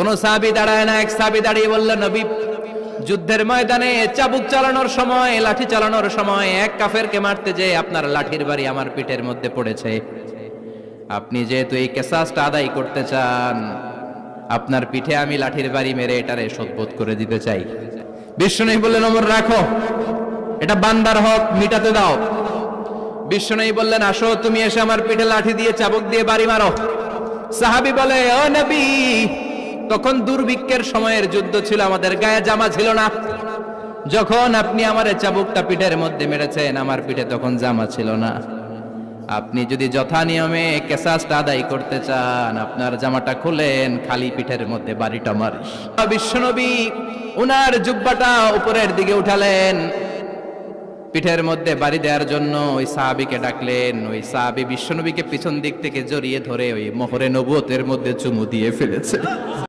কোন সাহাবী দাঁড়ায় না, এক সাহাবী দাঁড়িয়ে বলল, নবী, যুদ্ধের ময়দানে চাবুক চালানোর সময়, লাঠি চালানোর সময় এক কাফেরকে মারতে যেয়ে আপনার লাঠির বাড়ি আমার পিঠের মধ্যে পড়েছে। আপনি যেহেতু এই কিসাসটা আদায় করতে চান, আপনার পিঠে আমি লাঠির বাড়ি মেরে এটারে শোধবোধ করে দিতে চাই। বিশ্বনবী বললেন, ওমর রাখো, এটা বান্দার হক, মিটাতে দাও। বিশ্বনবী বললেন, আসো, তুমি এসে আমার পিঠে লাঠি দিয়ে চাবুক দিয়ে বাড়ি মারো। সাহাবী বলে, ও নবী, তখন দুর্ভিক্ষের সময়ের যুদ্ধ ছিল, আমাদের গায়ে জামা ছিল না। যখন আপনি আমার চাবুকটা পিঠের মধ্যে মেরেছেন, আমার পিঠে তখন জামা ছিল না। আপনি যদি যথা নিয়মে কিসাসটা আদায় করতে চান, আপনার জামাটা খুলেন, খালি পিঠের মধ্যে বাড়িটা মারিস। বিশ্বনবী উনার জুব্বাটা উপরের দিকে উঠালেন, পিঠের মধ্যে বাড়ি দেওয়ার জন্য ওই সাহাবীকে ডাকলেন। ওই সাহাবী বিশ্বনবীকে পিছন দিক থেকে জড়িয়ে ধরে ওই মোহরে নবুয়তের মধ্যে চুমু দিয়ে ফেলেছে।